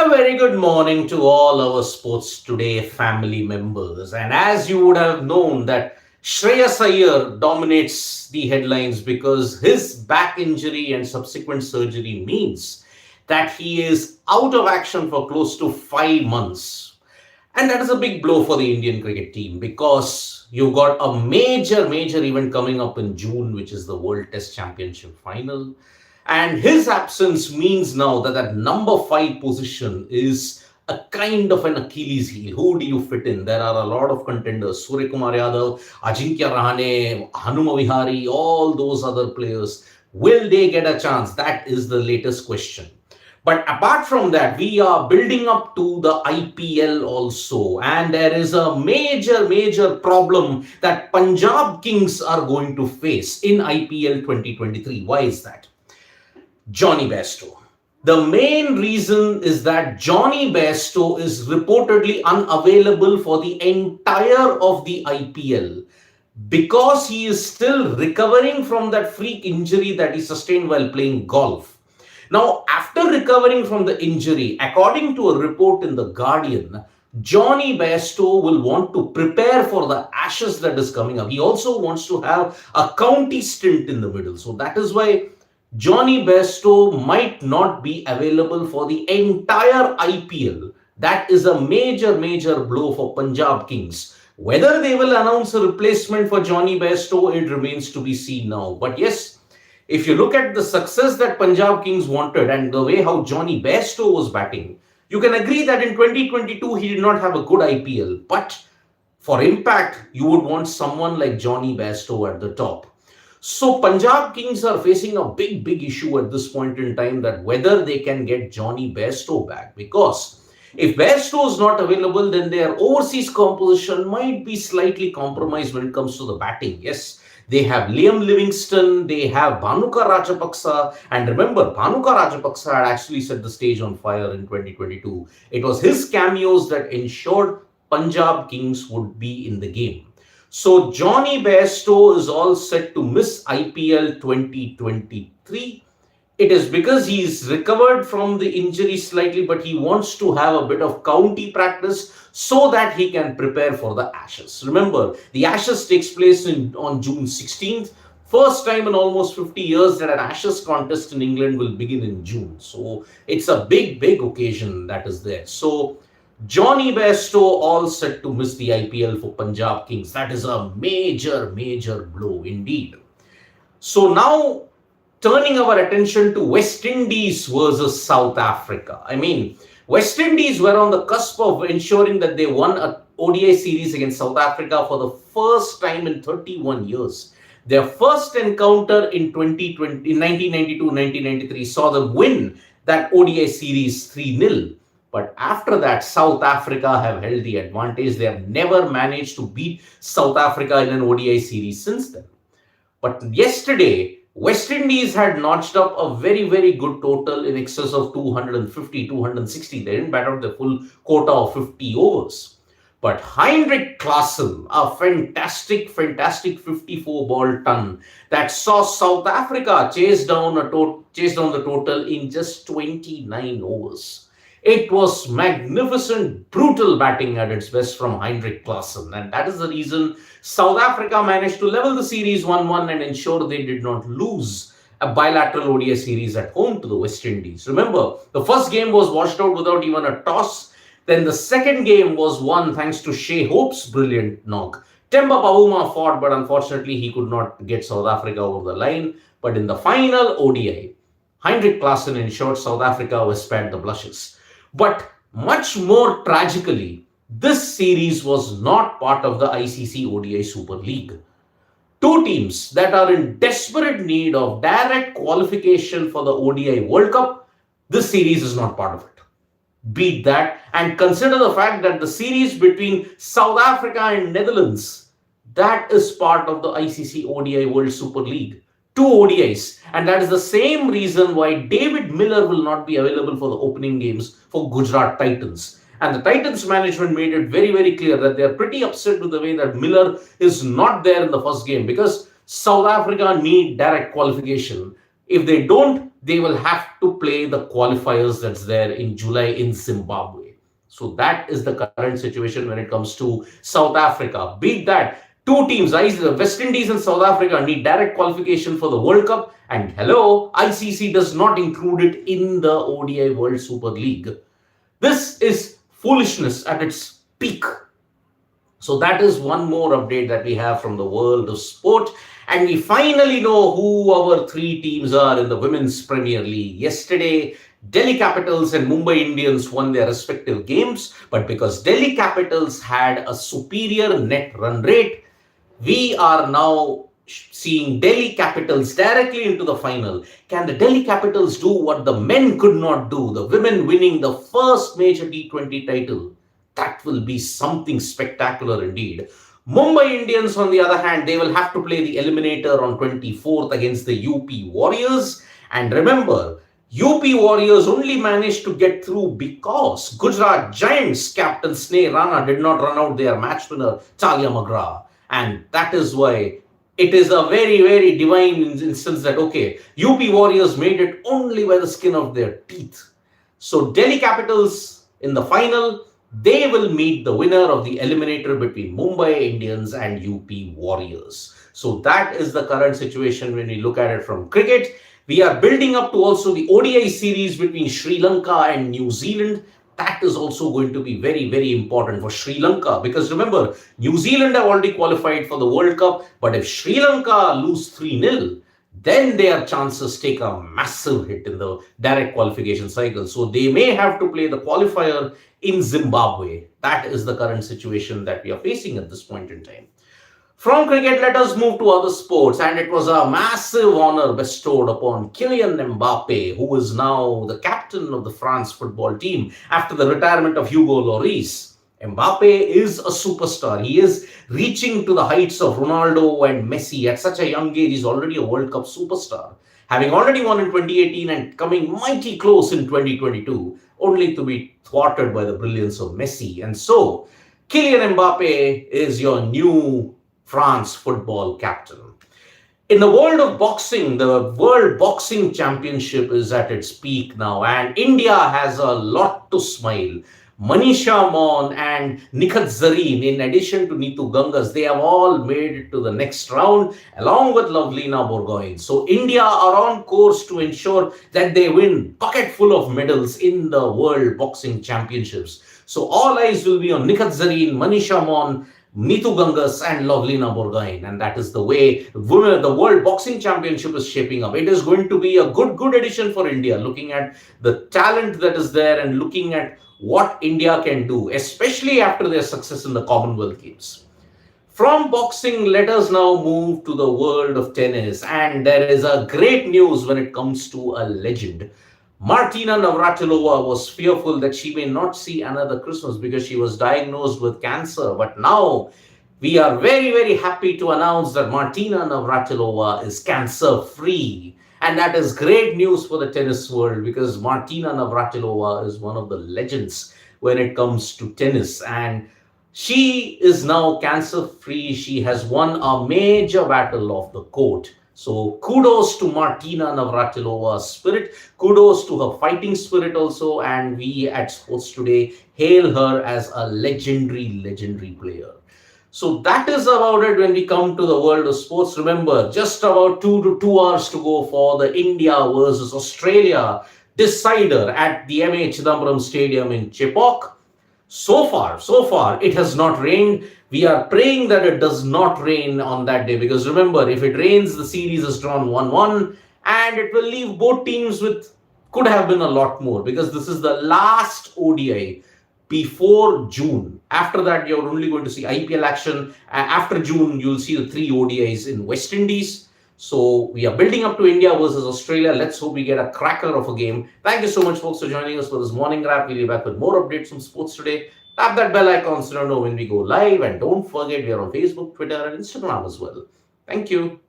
A very good morning to all our Sports Today family members. And as you would have known that Shreyas Iyer dominates the headlines because his back injury and subsequent surgery means that he is out of action for close to 5 months. And that is a big blow for the Indian cricket team because you've got a major event coming up in June, which is the World Test Championship final. And his absence means now that that number five position is a kind of an Achilles heel. Who do you fit in? There are a lot of contenders. Surya Kumar Yadav, Ajinkya Rahane, Hanuma Vihari, all those other players. Will they get a chance? That is the latest question. But apart from that, we are building up to the IPL also. And there is a major problem that Punjab Kings are going to face in IPL 2023. Why is that? Jonny Bairstow. The main reason is that Jonny Bairstow is reportedly unavailable for the entire of the IPL because he is still recovering from that freak injury that he sustained while playing golf. Now, after recovering from the injury, according to a report in The Guardian, Jonny Bairstow will want to prepare for the Ashes that is coming up. He also wants to have a county stint in the middle. So that is why Jonny Bairstow might not be available for the entire IPL. That is a major blow for Punjab Kings. Whether they will announce a replacement for Jonny Bairstow, it remains to be seen now. But yes, if you look at the success that Punjab Kings wanted and the way how Jonny Bairstow was batting, you can agree that in 2022 he did not have a good IPL. But for impact, you would want someone like Jonny Bairstow at the top. So Punjab Kings are facing a big issue at this point in time that whether they can get Jonny Bairstow back, because if Bairstow is not available, then their overseas composition might be slightly compromised when it comes to the batting. Yes, they have Liam Livingstone, they have Bhanuka Rajapaksa, and remember, Bhanuka Rajapaksa had actually set the stage on fire in 2022. It was his cameos that ensured Punjab Kings would be in the game. So Jonny Bairstow is all set to miss IPL 2023. It is because he's recovered from the injury slightly, but he wants to have a bit of county practice so that he can prepare for the Ashes. Remember, the Ashes takes place on June 16th. First time in almost 50 years that an Ashes contest in England will begin in June. So it's a big occasion that is there. So Jonny Bairstow all set to miss the IPL for Punjab Kings. That is a major blow indeed. So now turning our attention to West Indies versus South Africa. I mean, West Indies were on the cusp of ensuring that they won an ODI series against South Africa for the first time in 31 years. Their first encounter in 1992-1993 saw them win that ODI series 3-0. But after that, South Africa have held the advantage. They have never managed to beat South Africa in an ODI series since then. But yesterday, West Indies had notched up a very good total in excess of 250, 260. They didn't bat out the full quota of 50 overs. But Heinrich Klassen, a fantastic 54 ball ton that saw South Africa chase down the total in just 29 overs. It was magnificent, brutal batting at its best from Heinrich Klassen. And that is the reason South Africa managed to level the series 1-1 and ensure they did not lose a bilateral ODI series at home to the West Indies. Remember, the first game was washed out without even a toss. Then the second game was won thanks to Shea Hope's brilliant knock. Temba Bavuma fought, but unfortunately he could not get South Africa over the line. But in the final ODI, Heinrich Klassen ensured South Africa was spared the blushes. But much more tragically, this series was not part of the ICC ODI Super League. Two teams that are in desperate need of direct qualification for the ODI World Cup, this series is not part of it. Beat that and consider the fact that the series between South Africa and Netherlands, that is part of the ICC ODI World Super League. Two ODIs, and that is the same reason why David Miller will not be available for the opening games for Gujarat Titans. And the Titans management made it very clear that they are pretty upset with the way that Miller is not there in the first game because South Africa need direct qualification. If they don't, they will have to play the qualifiers that's there in July in Zimbabwe. So that is the current situation when it comes to South Africa. Beat that. Two teams, the West Indies and South Africa, need direct qualification for the World Cup. And hello, ICC does not include it in the ODI World Super League. This is foolishness at its peak. So that is one more update that we have from the world of sport. And we finally know who our three teams are in the Women's Premier League. Yesterday, Delhi Capitals and Mumbai Indians won their respective games. But because Delhi Capitals had a superior net run rate, we are now seeing Delhi Capitals directly into the final. Can the Delhi Capitals do what the men could not do? The women winning the first major T20 title. That will be something spectacular indeed. Mumbai Indians, on the other hand, they will have to play the eliminator on 24th against the UP Warriors. And remember, UP Warriors only managed to get through because Gujarat Giants captain Sneh Rana did not run out their match winner, Talia McGrath. And that is why it is a very, very divine instance that, okay, UP Warriors made it only by the skin of their teeth. So Delhi Capitals in the final, they will meet the winner of the eliminator between Mumbai Indians and UP Warriors. So that is the current situation when we look at it from cricket. We are building up to also the ODI series between Sri Lanka and New Zealand. That is also going to be very, very important for Sri Lanka because remember, New Zealand have already qualified for the World Cup. But if Sri Lanka lose 3-0, then their chances take a massive hit in the direct qualification cycle. So they may have to play the qualifier in Zimbabwe. That is the current situation that we are facing at this point in time. From cricket, let us move to other sports. And it was a massive honor bestowed upon Kylian Mbappe, who is now the captain of the France football team after the retirement of Hugo Lloris. Mbappe is a superstar. He is reaching to the heights of Ronaldo and Messi at such a young age. He's already a World Cup superstar, having already won in 2018 and coming mighty close in 2022, only to be thwarted by the brilliance of Messi. And so, Kylian Mbappe is your new France football captain. In the world of boxing, the World Boxing Championship is at its peak now, and India has a lot to smile. Manisha Mon and Nikhat Zareen, in addition to Neetu Gangas, they have all made it to the next round along with Lovelina Borgohain. So India are on course to ensure that they win bucket full of medals in the World Boxing Championships. So all eyes will be on Nikhat Zareen, Manisha Mon, Neetu Gangas and Lovelina Borgohain, and that is the way the World Boxing Championship is shaping up. It is going to be a good addition for India, looking at the talent that is there and looking at what India can do, especially after their success in the Commonwealth Games. From boxing, let us now move to the world of tennis, and there is a great news when it comes to a legend. Martina Navratilova was fearful that she may not see another Christmas because she was diagnosed with cancer. But now we are very, very happy to announce that Martina Navratilova is cancer-free. And that is great news for the tennis world because Martina Navratilova is one of the legends when it comes to tennis. And she is now cancer-free. She has won a major battle off the court. So kudos to Martina Navratilova's spirit, kudos to her fighting spirit also, and we at Sports Today hail her as a legendary player. So that is about it when we come to the world of sports. Remember, just about 2 hours to go for the India versus Australia decider at the MA Chidambaram Stadium in Chepauk. So far, it has not rained. We are praying that it does not rain on that day because remember, if it rains, the series is drawn 1-1 and it will leave both teams with, could have been a lot more because this is the last ODI before June. After that, you're only going to see IPL action. After June, you'll see the 3 ODIs in West Indies. So we are building up to India versus Australia. Let's hope we get a cracker of a game. Thank you so much, folks, for joining us for this morning wrap. We'll be back with more updates from Sports Today. Tap that bell icon so you know when we go live. And don't forget, we are on Facebook, Twitter, and Instagram as well. Thank you.